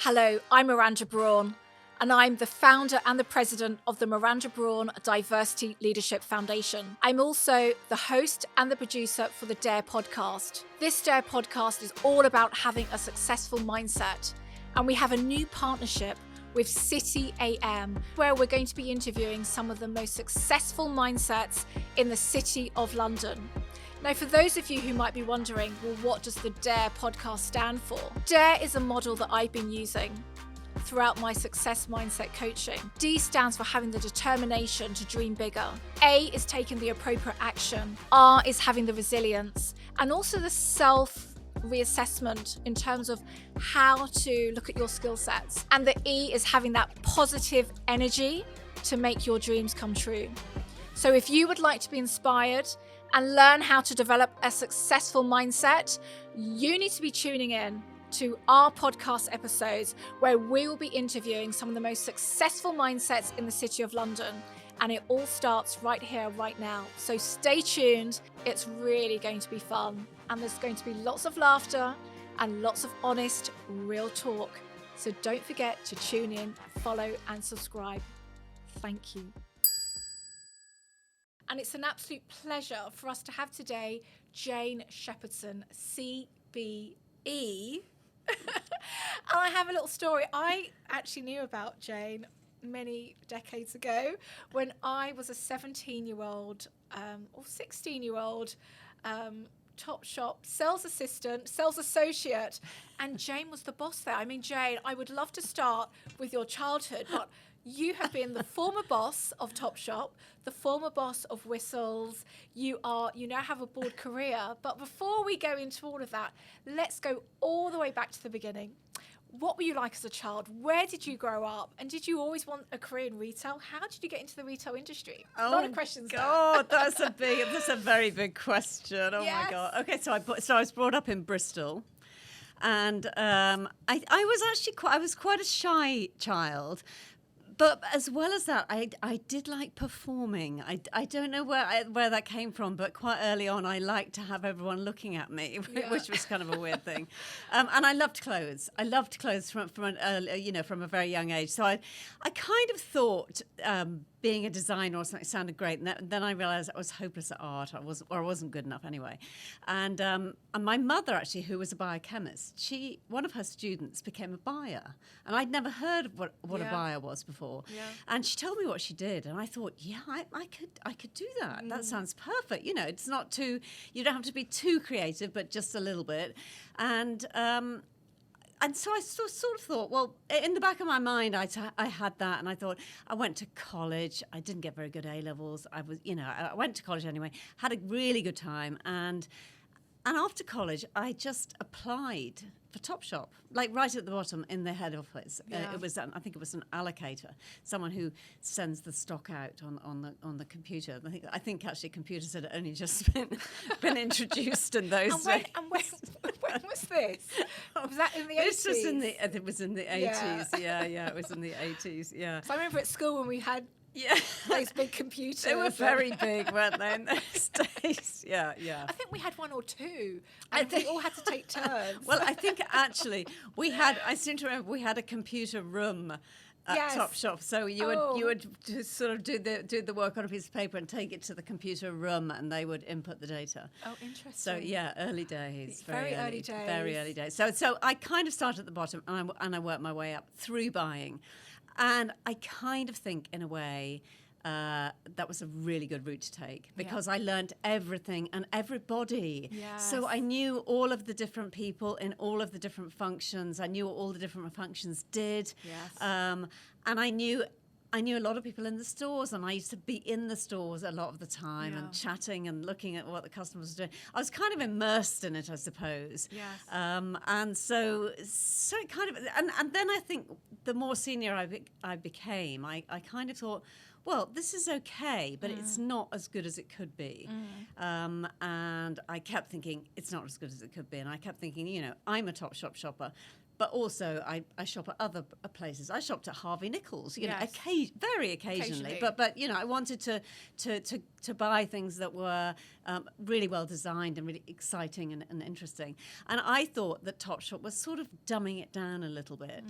Hello, I'm Miranda Brawn, and I'm the founder and the president of the Miranda Brawn Diversity Leadership Foundation. I'm also the host and the producer for the D.A.R.E podcast. This D.A.R.E podcast is all about having a successful mindset, and we have a new partnership with City AM, where we're going to be interviewing some of the most successful mindsets in the City of London. Now, for those of you who might be wondering, well, what does the D.A.R.E podcast stand for? D.A.R.E is a model that I've been using throughout my success mindset coaching. D stands for having the determination to dream bigger. A is taking the appropriate action. R is having the resilience, and also the self-reassessment in terms of how to look at your skill sets. And the E is having that positive energy to make your dreams come true. So if you would like to be inspired and learn how to develop a successful mindset, you need to be tuning in to our podcast episodes where we will be interviewing some of the most successful mindsets in the City of London. And it all starts right here, right now. So stay tuned. It's really going to be fun. And there's going to be lots of laughter and lots of honest, real talk. So don't forget to tune in, follow and subscribe. Thank you. And it's an absolute pleasure for us to have today Jane Shepherdson CBE. And I have a little story. I actually knew about Jane many decades ago when I was a 17-year-old or 16-year-old TopShop sales assistant, sales associate, and Jane was the boss there. I mean, Jane, I would love to start with your childhood, but you have been the former boss of TopShop, the former boss of Whistles. You now have a broad career. But before we go into all of that, let's go all the way back to the beginning. What were you like as a child? Where did you grow up? And did you always want a career in retail? How did you get into the retail industry? A lot of questions there. God, that's a very big question. Oh Yes. my God. Okay, so I was brought up in Bristol. And I was quite a shy child. But as well as that, I did like performing. I don't know where that came from, but quite early on, I liked to have everyone looking at me, which was kind of a weird thing. And I loved clothes. I loved clothes from a very young age. So I kind of thought being a designer or something sounded great. And then I realized I was hopeless at art. I wasn't good enough anyway. And my mother, actually, who was a biochemist, one of her students became a buyer. And I'd never heard of what a buyer was before. Yeah. And she told me what she did. And I thought, yeah, I could do that. Mm. That sounds perfect. It's not too, you don't have to be too creative, but just a little bit. And so I sort of thought, well, in the back of my mind, I had that, and I thought, I went to college. I didn't get very good A-levels. I went to college anyway, had a really good time, and after college, I just applied for TopShop, like right at the bottom in the head office. Yeah. I think it was an allocator, someone who sends the stock out on the computer. I think actually computers had only just been introduced in those days. And when was this? Was that in the 80s? This was it was in the 80s. Yeah, it was in the 80s. Yeah. So I remember at school when we had those big computers. They were very big, weren't they, in those days? Yeah. I think we had one or two. And we all had to take turns. Well, I think actually I seem to remember we had a computer room at TopShop. So you would just sort of do the work on a piece of paper and take it to the computer room, and they would input the data. Oh, interesting. So early days. Very early days. Very early days. So I kind of started at the bottom, and I worked my way up through buying. And I kind of think, in a way, that was a really good route to take because I learned everything and everybody. Yes. So I knew all of the different people in all of the different functions. I knew what all the different functions did. Yes. And I knew a lot of people in the stores, and I used to be in the stores a lot of the time and chatting and looking at what the customers were doing. I was kind of immersed in it, I suppose. Yes. And so it kind of, and then I think the more senior I became, I kind of thought, well, this is okay, but it's not as good as it could be. And I kept thinking, it's not as good as it could be. And I kept thinking, I'm a TopShop shopper. But also, I shop at other places. I shopped at Harvey Nichols, you know, very occasionally. But I wanted to buy things that were really well designed and really exciting and interesting. And I thought that TopShop was sort of dumbing it down a little bit.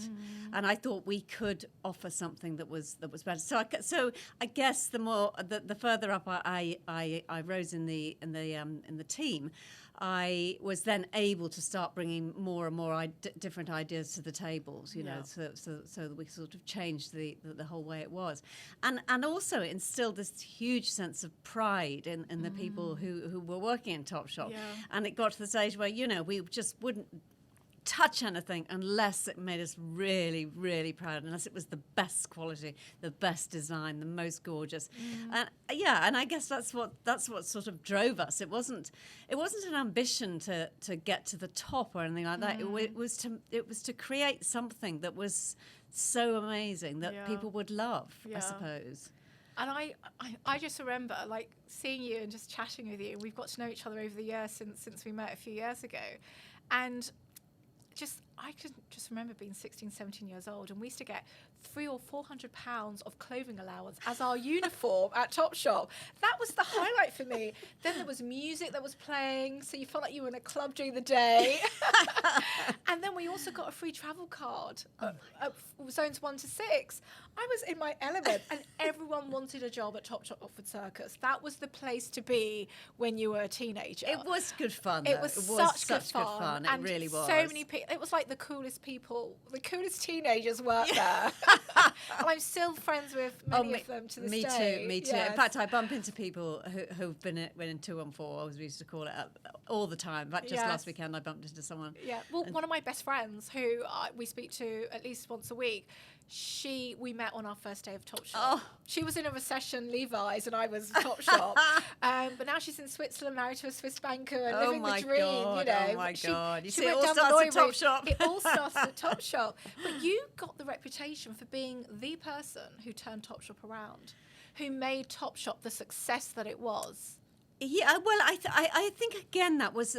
And I thought we could offer something that was better. So I guess the further up I rose in the team, I was then able to start bringing more and more different ideas to the tables, you know, so that we sort of changed the whole way it was. And also it instilled this huge sense of pride in the people who were working in TopShop. Yeah. And it got to the stage where, you know, we just wouldn't touch anything unless it made us really, really proud, unless it was the best quality, the best design, the most gorgeous. And I guess that's what sort of drove us. It wasn't an ambition to get to the top or anything like that. It was to create something that was so amazing that people would love, I suppose. And I just remember like seeing you and just chatting with you. We've got to know each other over the years since we met a few years ago. And I can just remember being 16, 17 years old, and we used to get £300 or £400 of clothing allowance as our uniform at TopShop. That was the highlight for me. Then there was music that was playing, so you felt like you were in a club during the day. And then we also got a free travel card, zones 1 to 6. I was in my element, and everyone wanted a job at TopShop Oxford Circus. That was the place to be when you were a teenager. It was good fun. It was such good fun. It really was. So many people. It was like the coolest people, the coolest teenagers worked there. And I'm still friends with many of them to this day. Me too. Yes. In fact, I bump into people who've been in 214, as we used to call it, all the time. In fact, just last weekend I bumped into someone. Yeah. Well, one of my best friends, who we speak to at least once a week, we met on our first day of TopShop. Oh. She was in a recession Levi's and I was TopShop. But now she's in Switzerland, married to a Swiss banker and living the dream. God, you know. Oh my God! You see, it all starts at TopShop. It all started at TopShop. But you got the reputation for being the person who turned TopShop around, who made TopShop the success that it was. Yeah, well, I think again that was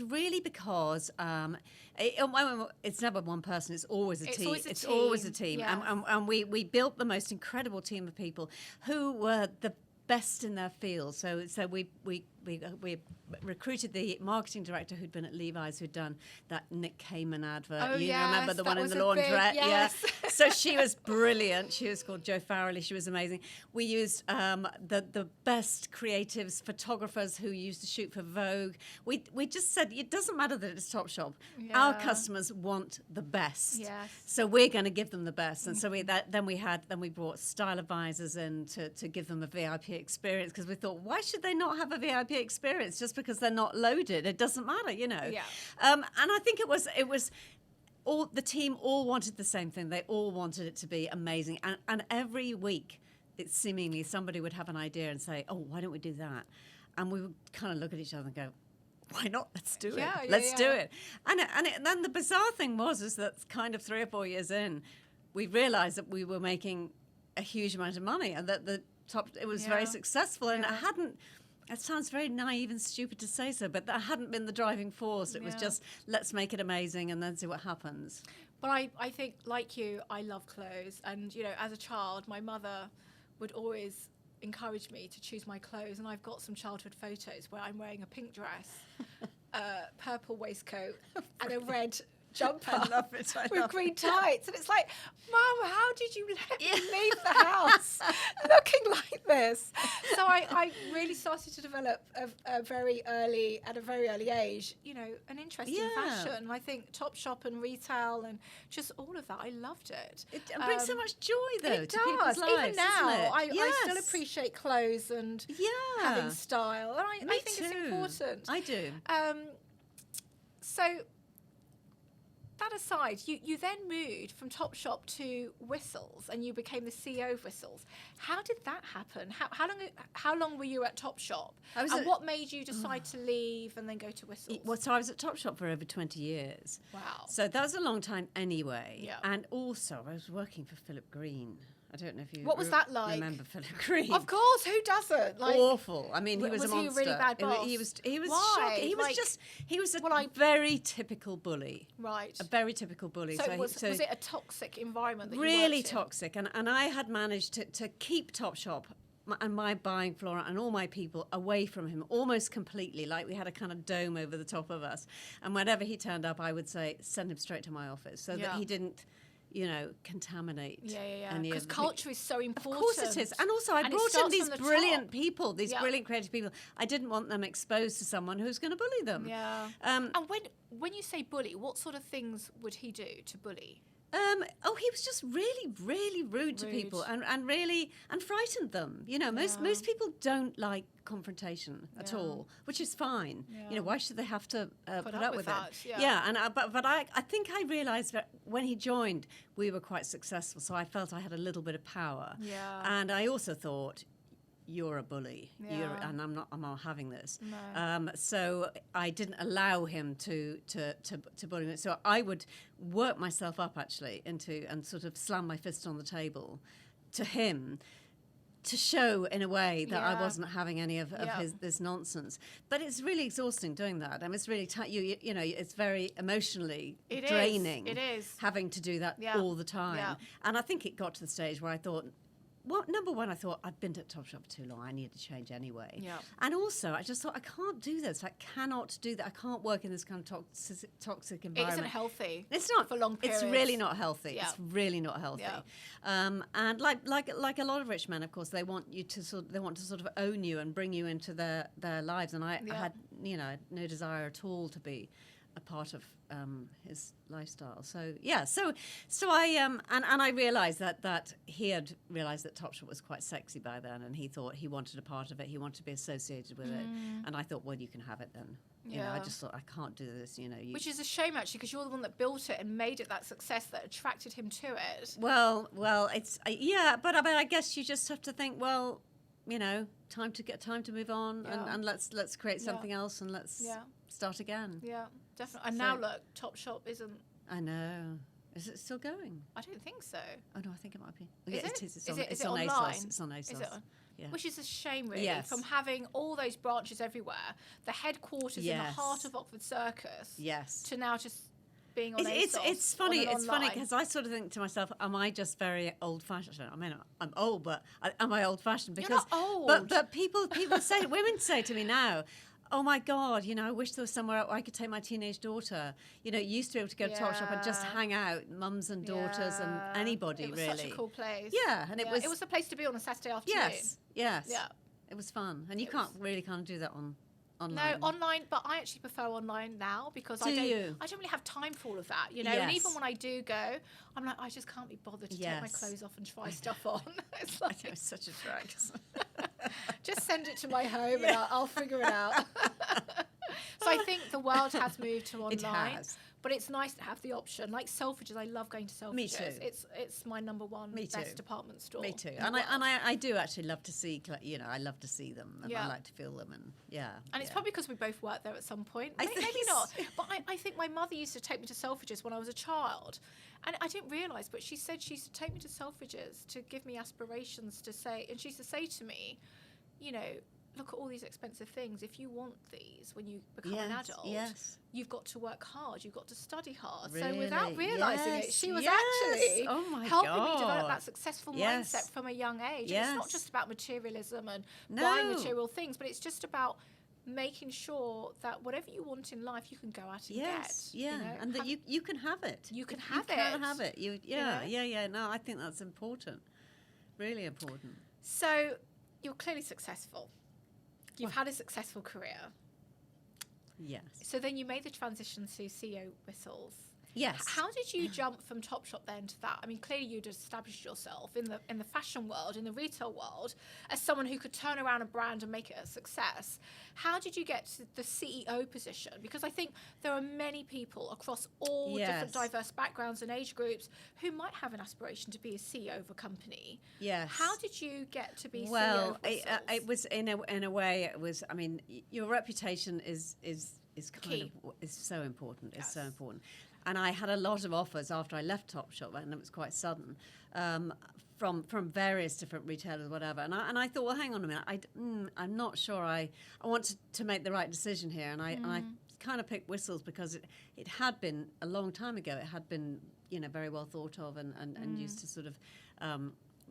really because it's never one person; it's always a team. It's always a team, yeah. And we built the most incredible team of people who were the best in their field. So we recruited the marketing director who'd been at Levi's, who'd done that Nick Kamen advert. Oh, you remember the one in the laundrette? Yes. Yeah. So she was brilliant. She was called Jo Farrelly. She was amazing. We used the best creatives, photographers who used to shoot for Vogue. We just said it doesn't matter that it's TopShop. Yeah. Our customers want the best. Yes. So we're going to give them the best. And so we brought style advisors in to give them a VIP experience, because we thought, why should they not have a VIP experience just because they're not loaded? It doesn't matter, you know. Yeah. And I think it was all the team all wanted the same thing. They all wanted it to be amazing. And every week, it's seemingly somebody would have an idea and say, oh, why don't we do that? And we would kind of look at each other and go, why not? Let's do it. Let's do it. And then the bizarre thing is that kind of 3 or 4 years in, we realized that we were making a huge amount of money and that it was very successful, and it sounds very naive and stupid to say so, but that hadn't been the driving force. It was just, let's make it amazing and then see what happens. But I think, like you, I love clothes. And, you know, as a child, my mother would always encourage me to choose my clothes. And I've got some childhood photos where I'm wearing a pink dress, a purple waistcoat, and a red jumper. I love it. With green tights. And it's like, Mum, how did you let me leave the house looking like this? So I really started to develop at a very early age, you know, an interest in fashion. And I think TopShop and retail and just all of that, I loved it. It brings so much joy, though, it to does. people's lives, even now, I still appreciate clothes and having style. And I think it's important. I do. So that aside, you then moved from TopShop to Whistles, and you became the CEO of Whistles. How did that happen? How long were you at TopShop? And what made you decide to leave and then go to Whistles? Well, so I was at TopShop for over 20 years. Wow. So that was a long time anyway. Yeah. And also, I was working for Philip Green. I don't know if you What was that like? remember Philip Green. Of course, who doesn't? Like, awful. I mean, he was a monster. Was he a really bad boss? He was Why? shocking. He was a very typical bully. Right. A very typical bully. So, was it a toxic environment that really you worked toxic. And I had managed to keep TopShop and my buying floor and all my people away from him almost completely. Like we had a kind of dome over the top of us. And whenever he turned up, I would say, send him straight to my office so that he didn't, contaminate. Yeah. Because culture is so important. Of course it is. And also I brought in these brilliant people, these brilliant creative people. I didn't want them exposed to someone who's going to bully them. Yeah. And when you say bully, what sort of things would he do to bully? He was just really, really rude to people and frightened them. Most people don't like confrontation at all, which is fine. Yeah. Why should they have to put up with that? it? But I think I realised that when he joined, we were quite successful, so I felt I had a little bit of power. Yeah. And I also thought, you're a bully, yeah. and I'm not having this. No. So I didn't allow him to bully me. So I would work myself up actually and sort of slam my fist on the table to him to show in a way that I wasn't having any of this nonsense. But it's really exhausting doing that. I mean, it's really it's very emotionally draining. It is having to do that all the time. Yeah. And I think it got to the stage where I thought, well, number one, I thought, I've been at TopShop for too long. I need to change anyway. Yeah. And also, I just thought, I can't do this. I cannot do that. I can't work in this kind of toxic environment. It isn't healthy. It's not. For long periods. It's really not healthy. Yeah. It's really not healthy. Yeah. And like a lot of rich men, of course, they want to sort of own you and bring you into their lives. And I had no desire at all to be a part of his lifestyle. So I and I realised that he had realised that TopShop was quite sexy by then, and he thought he wanted a part of it. He wanted to be associated with it, and I thought, well, you can have it then. I just thought I can't do this. Which is a shame actually, because you're the one that built it and made it that success that attracted him to it. Well, it's but I guess you just have to think, well, time to move on, and let's create something else, and let's start again. Yeah, definitely. And now look, TopShop isn't. I know. Is it still going? I don't think so. Oh no, I think it might be. Is it on online? ASOS. It's on ASOS. Is it on? Yeah. Which is a shame, really, Yes. from having all those branches everywhere, the headquarters in the Yes. heart of Oxford Circus, Yes. to now just being on It's ASOS. funny. on an It's funny online. because I sort of think to myself, am I just very old-fashioned? I mean, I'm old, but am I old-fashioned? Because You're not old. But people say, women say to me now, oh my God, I wish there was somewhere I could take my teenage daughter. You used to be able to go to TopShop and just hang out, mums and daughters and anybody, it was really. such a cool place. Yeah, and it was the place to be on a Saturday afternoon. Yes. Yeah. It was fun, and you can't do that online. No, online, but I actually prefer online now because I don't really have time for all of that, And Yes. even when I do go, I'm like, I just can't be bothered to take my clothes off and try stuff on. It's like, It's such a drag. just send it to my home and I'll figure it out. So I think the world has moved to online. It has. But it's nice to have the option. Like Selfridges, I love going to Selfridges. Me too. It's my number one best department store. Me too. And I do actually love to see, I love to see them, and I like to feel them, and And it's probably because we both worked there at some point. I think Maybe not. But I think my mother used to take me to Selfridges when I was a child. And I didn't realise, but she said she used to take me to Selfridges to give me aspirations to say, and she used to say to me, look at all these expensive things. If you want these when you become an adult, you've got to work hard. You've got to study hard. Really? So without realising it, she was Yes. actually Oh my helping God. me develop that successful mindset from a young age. Yes. It's not just about materialism and No. buying material things, but it's just about making sure that whatever you want in life, you can go out and get. And that you can have it. You can have You can it. have it. No, I think that's important. Really important. So you're clearly successful. You've had a successful career. Yes. So then you made the transition to CEO Whistles. Yes. How did you jump from TopShop then to that? I mean, clearly you'd established yourself in the fashion world, in the retail world, as someone who could turn around a brand and make it a success. How did you get to the CEO position? Because I think there are many people across all different diverse backgrounds and age groups who might have an aspiration to be a CEO of a company. Yes. How did you get to be CEO Well, of Whistles? it was in a way. It was. I mean, your reputation is kind Key. of is so important. It's so important. I had a lot of offers after I left TopShop, and it was quite sudden, from various different retailers, whatever. And I thought, well, hang on a minute, I'm not sure I want to make the right decision here. And I kind of picked Whistles because it had been a long time ago. It had been, very well thought of and used to sort of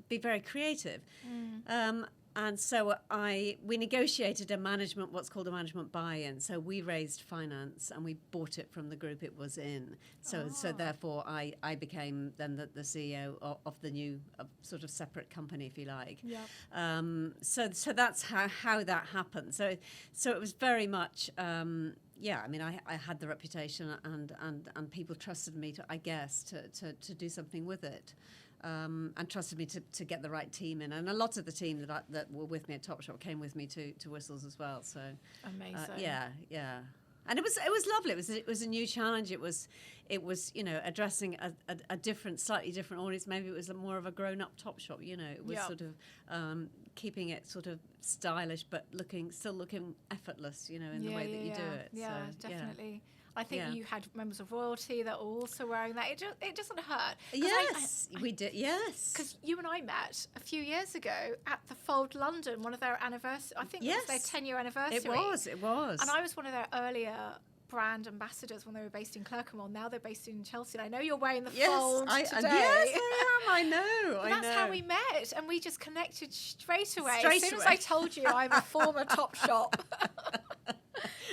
be very creative. And so we negotiated what's called a management buy-in. So we raised finance and we bought it from the group it was in. So therefore I became then the CEO of the new sort of separate company, if you like. Yep. So that's how that happened. So it was very much. I had the reputation and people trusted me to do something with it. And trusted me to get the right team in, and a lot of the team that were with me at TopShop came with me to Whistles as well. So amazing, yeah, and it was lovely. It was a new challenge. It was addressing a different, slightly different audience. Maybe it was more of a grown-up TopShop. It was sort of keeping it sort of stylish, but still looking effortless. In the way that you do it. Yeah, so, definitely. Yeah. I think you had members of royalty that were also wearing that. It doesn't hurt. Yes, we did. Yes, because you and I met a few years ago at the Fold London, one of their anniversary. I think it was their 10-year anniversary. It was. And I was one of their earlier brand ambassadors when they were based in Clerkenwell. Now they're based in Chelsea. And I know you're wearing the Fold today. Yes, I am. I know. That's how we met, and we just connected straight away. As soon as I told you I'm a former TopShop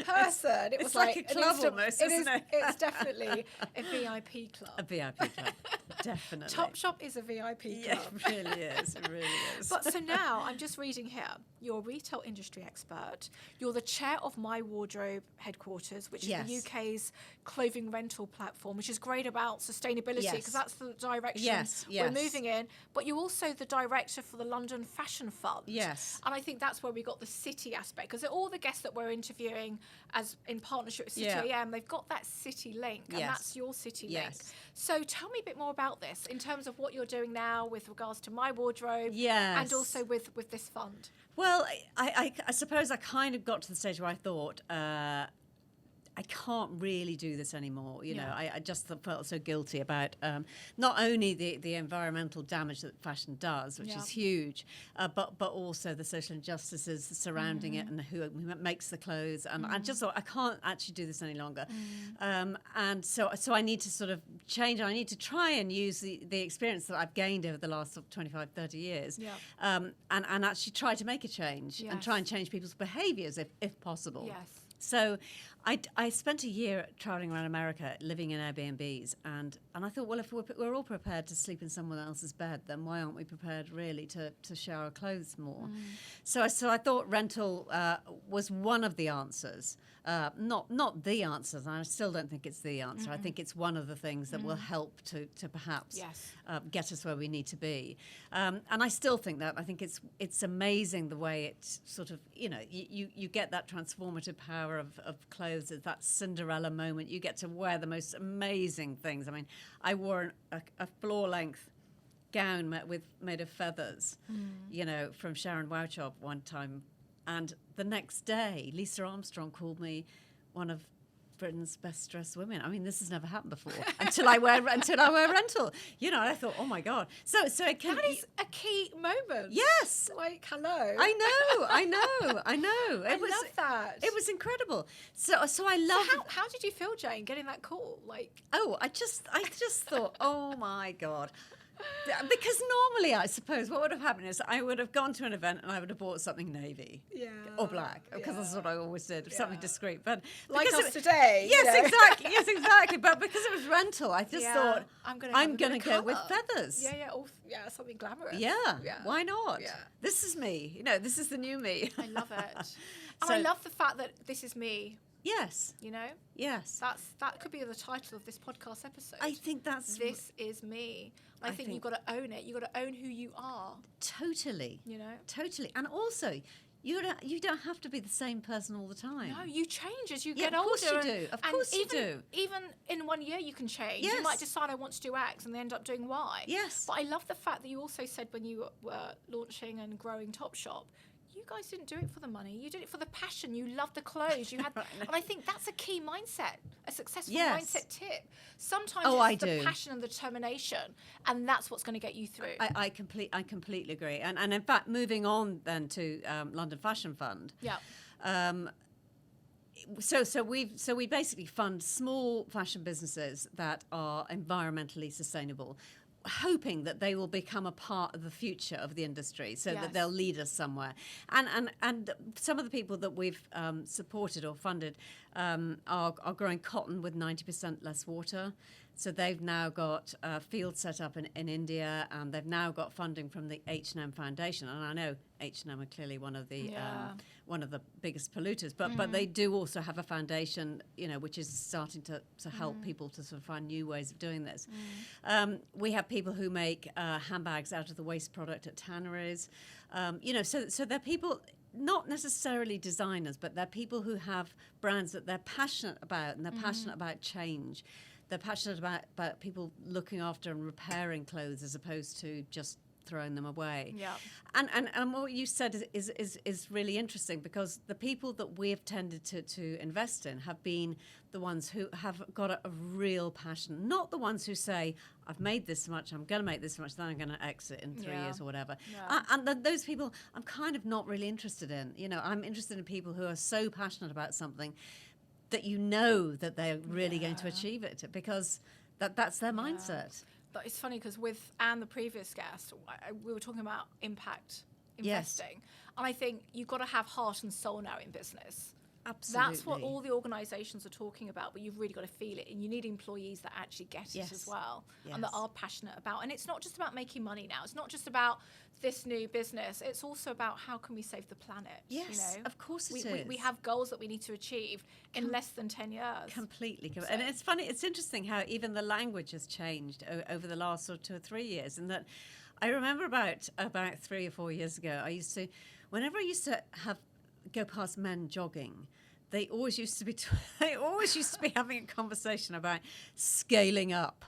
person, it's like a club almost, isn't it? It's definitely a VIP club. A VIP club, definitely. TopShop is a VIP club. Yeah, it really is. It really is. But so now, I'm just reading here, you're a retail industry expert. You're the chair of MyWardrobeHQ, which is the UK's clothing rental platform, which is great about sustainability, because that's the direction we're moving in. But you're also the director for the London Fashion Fund. Yes. And I think that's where we got the city aspect, because all the guests that we're interviewing as in partnership with City AM, they've got that city link, and that's your city link. So tell me a bit more about this in terms of what you're doing now with regards to My Wardrobe, and also with this fund. Well, I suppose I kind of got to the stage where I thought, I can't really do this anymore. I just felt so guilty about not only the environmental damage that fashion does, which is huge, but also the social injustices surrounding it and who makes the clothes. And I just thought, I can't actually do this any longer. And so I need to sort of change. I need to try and use the experience that I've gained over the last 25, 30 years and actually try to make a change and try and change people's behaviours if possible. Yes. So I spent a year travelling around America, living in Airbnbs, and I thought, well, if we're all prepared to sleep in someone else's bed, then why aren't we prepared really to share our clothes more? So I thought rental was one of the answers, not the answers, and I still don't think it's the answer. I think it's one of the things that will help to perhaps get us where we need to be. And I still think that. I think it's amazing the way it sort of, you get that transformative power of clothes. It's that Cinderella moment. You get to wear the most amazing things. I mean, I wore a floor-length gown made of feathers, from Sharon Wauchope one time. And the next day, Lisa Armstrong called me one of Britain's best dressed women. I mean, this has never happened before until I wear rental. I thought, oh my God. So it can. That is a key moment. Yes. Like, hello. I know. I love that. It was incredible. So I love. So how did you feel, Jane, getting that call? Like. Oh, I just thought, oh my God. Because normally, I suppose, what would have happened is I would have gone to an event and I would have bought something navy or black, because that's what I always did, something discreet. But like us today. Yes, exactly. Yes, exactly. But because it was rental, I just thought, I'm going to go with feathers. Something glamorous. Yeah, why not? Yeah. This is me. This is the new me. I love it. And I love the fact that this is me. Yes. Yes. That could be the title of this podcast episode. I think that's... This is me. I think you've got to own it. You've got to own who you are. Totally. Totally. And also, you don't have to be the same person all the time. No, you change as you get older. Of course you do. Of course you do. Even in 1 year, you can change. Yes. You might decide I want to do X and then end up doing Y. Yes. But I love the fact that you also said when you were launching and growing TopShop, you guys didn't do it for the money. You did it for the passion. You loved the clothes. You had, and I think that's a key mindset, a successful mindset tip. Sometimes it's the passion and the determination, and that's what's going to get you through. I completely agree. And in fact, moving on then to London Fashion Fund. Yeah. So we basically fund small fashion businesses that are environmentally sustainable, hoping that they will become a part of the future of the industry, so that they'll lead us somewhere. And some of the people that we've supported or funded are growing cotton with 90% less water. So they've now got a field set up in India, and they've now got funding from the H&M Foundation. And I know H&M are clearly one of the biggest polluters, but they do also have a foundation, which is starting to help people to sort of find new ways of doing this. We have people who make handbags out of the waste product at tanneries. So they're people, not necessarily designers, but they're people who have brands that they're passionate about, and they're passionate about change. They're passionate about people looking after and repairing clothes as opposed to just throwing them away. Yeah. And what you said is really interesting, because the people that we have tended to invest in have been the ones who have got a real passion, not the ones who say, I've made this much, I'm going to make this much, then I'm going to exit in 3 years or whatever. Yeah. And those people I'm kind of not really interested in. I'm interested in people who are so passionate about something that that they're really going to achieve it, because that's their mindset. But it's funny, because with Anne, the previous guest, we were talking about impact investing. And I think you've got to have heart and soul now in business. Absolutely. That's what all the organisations are talking about, but you've really got to feel it. And you need employees that actually get it as well, and that are passionate about. And it's not just about making money now. It's not just about this new business. It's also about how can we save the planet. Yes, of course it is. We have goals that we need to achieve in less than 10 years. Completely. So. And it's funny, it's interesting how even the language has changed over the last sort of 2 or 3 years. And that I remember about 3 or 4 years ago, whenever I used to go past men jogging, they always used to be having a conversation about scaling up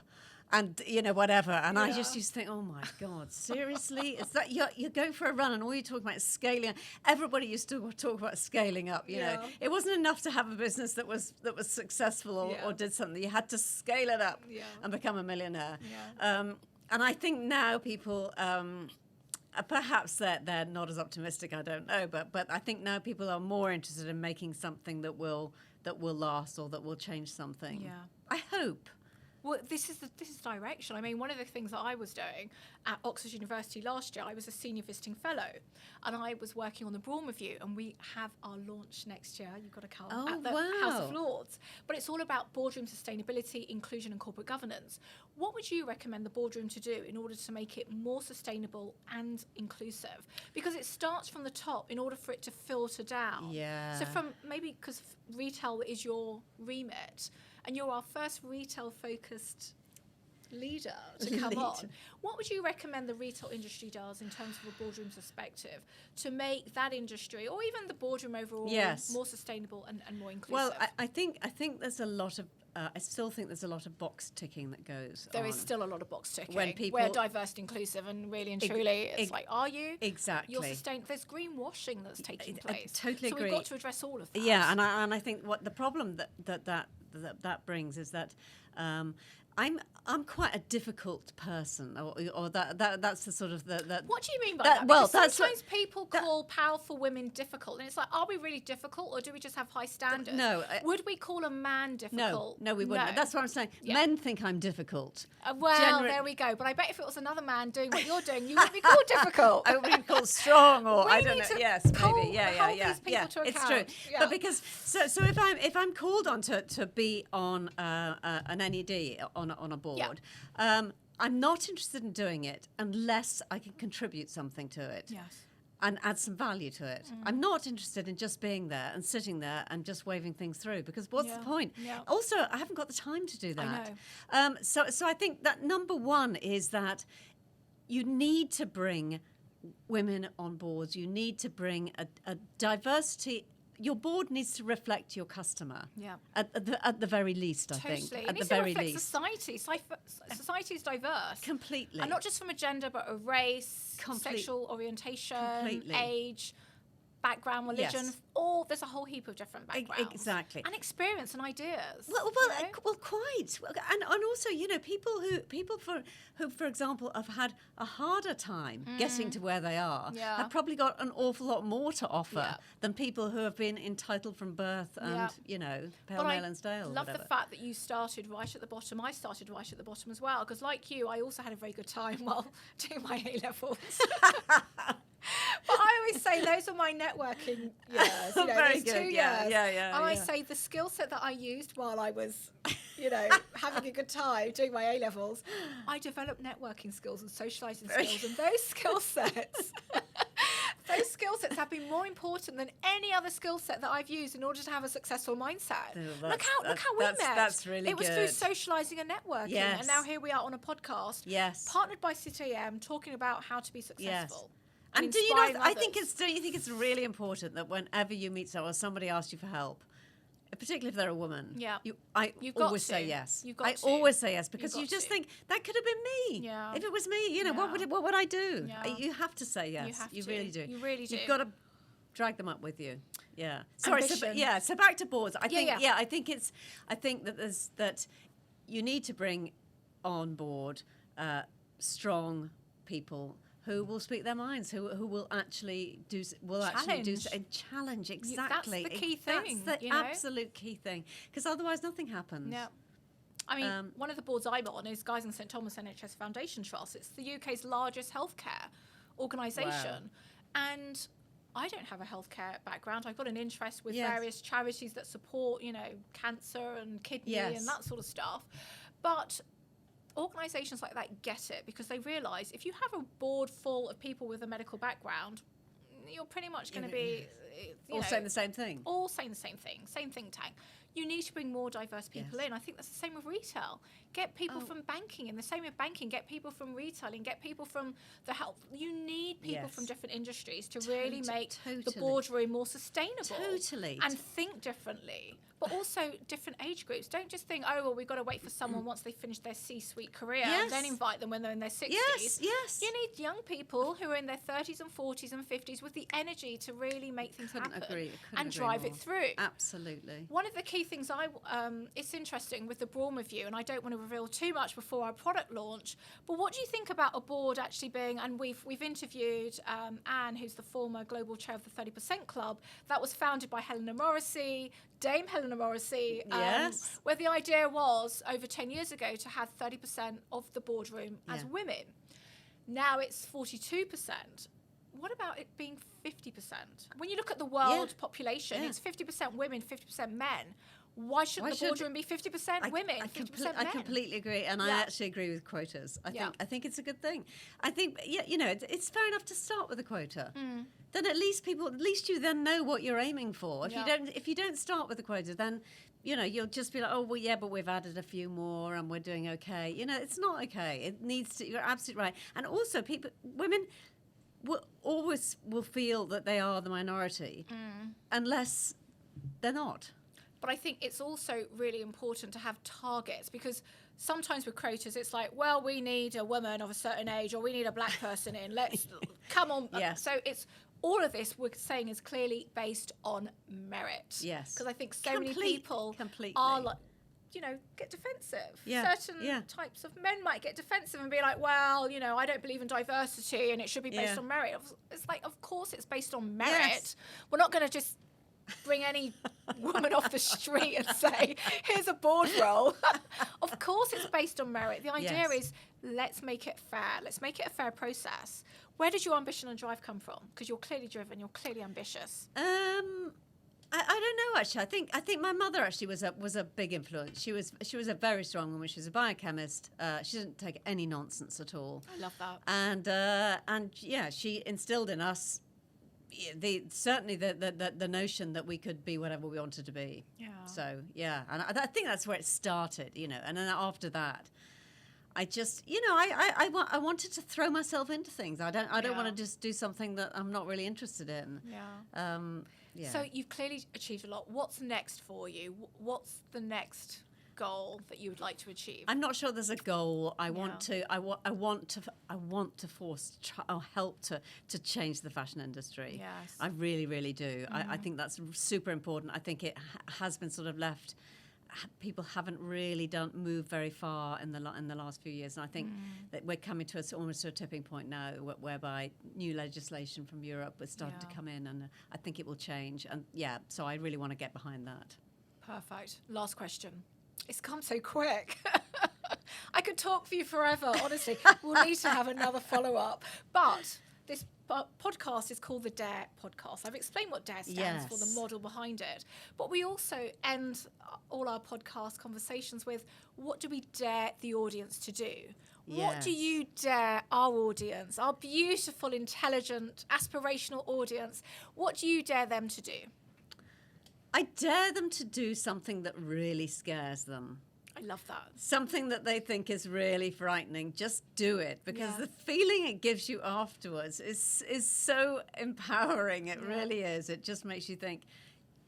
and whatever, and I just used to think, oh my God, seriously, is that you're going for a run and all you're talking about is scaling up? Everybody used to talk about scaling up. It wasn't enough to have a business that was successful or did something. You had to scale it up and become a millionaire. And I think now people perhaps they're not as optimistic, I don't know, but I think now people are more interested in making something that will last, or that will change something. Yeah. I hope. Well, this is direction. I mean, one of the things that I was doing at Oxford University last year, I was a senior visiting fellow, and I was working on the Brawn review, and we have our launch next year. You've got to come at the House of Lords. But it's all about boardroom sustainability, inclusion, and corporate governance. What would you recommend the boardroom to do in order to make it more sustainable and inclusive? Because it starts from the top in order for it to filter down. Yeah. So because retail is your remit, and you're our first retail-focused leader to come on. What would you recommend the retail industry does in terms of a boardroom perspective to make that industry, or even the boardroom overall, more sustainable and more inclusive? Well, I think there's a lot of I still think there's a lot of box ticking that goes on. There is still a lot of box ticking. When people, we're diverse and inclusive, and really and truly, it's like, are you? Exactly. You're there's greenwashing that's taking place. I totally agree. So we've got to address all of that. Yeah, and I think what the problem that brings is that I'm quite a difficult person, or that's the sort of the. What do you mean by that? Well, sometimes people call powerful women difficult, and it's like, are we really difficult, or do we just have high standards? No. Would we call a man difficult? No, we wouldn't. No. That's what I'm saying. Yeah. Men think I'm difficult. There we go. But I bet if it was another man doing what you're doing, you wouldn't be called difficult. I would be called strong, or I don't know. Yes, maybe. Yeah. These people to it's account. true. Yeah. But because so if I'm called on to be on an NED on a board. Yeah. I'm not interested in doing it unless I can contribute something to it. Yes. And add some value to it. I'm not interested in just being there and sitting there and just waving things through, because what's the point? Yeah. Also, I haven't got the time to do that. I know. So I think that number one is that you need to bring women on boards. You need to bring a diversity. Your board needs to reflect your customer. Yeah. At the very least, I think. At the very least. Society. Society is diverse. Completely. And not just from a gender, but a race, sexual orientation, age. background, religion, Yes. or there's a whole heap of different backgrounds. Exactly. And experience and ideas. Well, you know? quite, and also, people who, for example, have had a harder time getting to where they are, Yeah. have probably got an awful lot more to offer Yeah. than people who have been entitled from birth and pale But male I and stale. love whatever. the fact that you started right at the bottom. I started right at the bottom as well, because like you, I also had a very good time while doing my A-levels. But I always say those are my networking years. Very those good, 2 yeah, years. yeah, And I yeah. say the skill set that I used while I was, having a good time doing my A-levels, I developed networking skills and socialising skills, and those skill sets. Those skill sets have been more important than any other skill set that I've used in order to have a successful mindset. Oh, Look how we met. That's really It was good. through socialising and networking, Yes. and now here we are on a podcast, Yes. partnered by CTM, talking about how to be successful. And do you inspiring know? others. Don't you think it's really important that whenever you meet someone, or somebody asks you for help, particularly if they're a woman, Yeah. I You've got always to. say yes. You've got I to. always say yes, because You've you got just to. think that could have been me. Yeah. If it was me, Yeah. what would I do? Yeah. You have to say yes. have You to. really do. You really do. You've got to drag them up with you. Yeah. Sorry. Ambition. So back to boards. I think. yeah. Yeah. I think that you need to bring on board strong people who will speak their minds, who will actually challenge exactly. That's the key thing. That's the absolute key thing, because otherwise nothing happens. Yeah. I mean, one of the boards I'm on is Guys and St Thomas NHS Foundation Trust. It's the UK's largest healthcare organisation. And I don't have a healthcare background. I've got an interest with various charities that support, cancer and kidney and that sort of stuff. But organisations like that get it, because they realise if you have a board full of people with a medical background, you're pretty much going to be all saying the same thing. All saying the same thing, same think tank. You need to bring more diverse people in. I think that's the same with retail. Get people from banking, and the same with banking. Get people from retailing. Get people from the health. You need people from different industries to really make the boardroom more sustainable. Totally. And think differently. But also different age groups. Don't just think, oh, well, we've got to wait for someone once they finish their C-suite career and then invite them when they're in their 60s. Yes. You need young people who are in their 30s and 40s and 50s with the energy to really make things happen and drive it through. Absolutely. One of the key things it's interesting with the Brawn review, and I don't want to reveal too much before our product launch, but what do you think about a board actually being, and we've interviewed Anne, who's the former global chair of the 30% Club, that was founded by Helena Morrissey, Dame Helena Morrissey, where the idea was over 10 years ago to have 30% of the boardroom as women. Now it's 42%. What about it being 50%? When you look at the world population, it's 50% women, 50% men. Why shouldn't the boardroom be 50% women, 50% men? I completely agree, and I actually agree with quotas. I think it's a good thing. I think it's fair enough to start with a quota. Then at least you then know what you're aiming for. If you don't start with a quota, then you'll just be like, oh well, yeah, but we've added a few more and we're doing okay. It's not okay. It needs to. You're absolutely right. And also, women will feel that they are the minority unless they're not. But I think it's also really important to have targets, because sometimes with quotas, it's like, well, we need a woman of a certain age, or we need a black person in. Let's come on. Yes. So it's all of this we're saying is clearly based on merit. Yes. Because I think so many people completely. are like, get defensive. Certain types of men might get defensive and be like, well, I don't believe in diversity and it should be based on merit. It's like, of course it's based on merit. Yes. We're not going to just bring any woman off the street and say, here's a board role. Of course it's based on merit. The idea is, let's make it fair. Let's make it a fair process. Where did your ambition and drive come from? Because you're clearly driven, you're clearly ambitious. I don't know, actually. I think my mother actually was a big influence. She was a very strong woman. She was a biochemist. She didn't take any nonsense at all. I love that. And she instilled in us certainly the notion that we could be whatever we wanted to be. Yeah. So and I think that's where it started. And then after that, I just I wanted to throw myself into things. I don't want to just do something that I'm not really interested in. Yeah. So you've clearly achieved a lot. What's next for you? What's the next goal that you would like to achieve? I'm not sure there's a goal. I want to force or help to change the fashion industry. Yes. I really, really do. I think that's super important. I think it has been sort of left. People haven't really moved very far in the last few years, and I think that we're coming to almost to a tipping point now, whereby new legislation from Europe is starting to come in, and I think it will change. And so I really want to get behind that. Perfect. Last question. It's come so quick. I could talk for you forever, honestly. We'll need to have another follow-up. But this podcast is called the D.A.R.E podcast. I've explained what D.A.R.E stands for, the model behind it. But we also end all our podcast conversations with, what do we dare the audience to do? Yes. What do you dare our audience, our beautiful, intelligent, aspirational audience, what do you dare them to do? I dare them to do something that really scares them. I love that. Something that they think is really frightening. Just do it, because the feeling it gives you afterwards is so empowering. It really is. It just makes you think,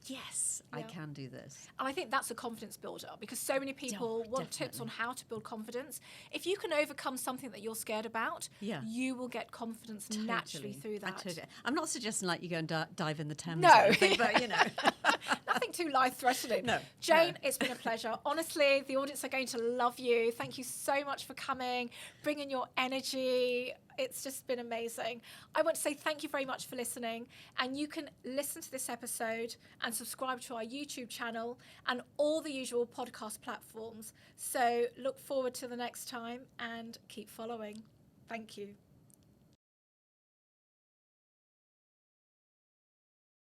yes, I can do this. And I think that's a confidence builder, because so many people want tips on how to build confidence. If you can overcome something that you're scared about, you will get confidence naturally through that. I'm not suggesting like you go and dive in the Thames or anything, but you know. Nothing too life-threatening. No. Jane, it's been a pleasure. Honestly, the audience are going to love you. Thank you so much for coming, bringing your energy. It's just been amazing. I want to say thank you very much for listening. And you can listen to this episode and subscribe to our YouTube channel and all the usual podcast platforms. So look forward to the next time and keep following. Thank you.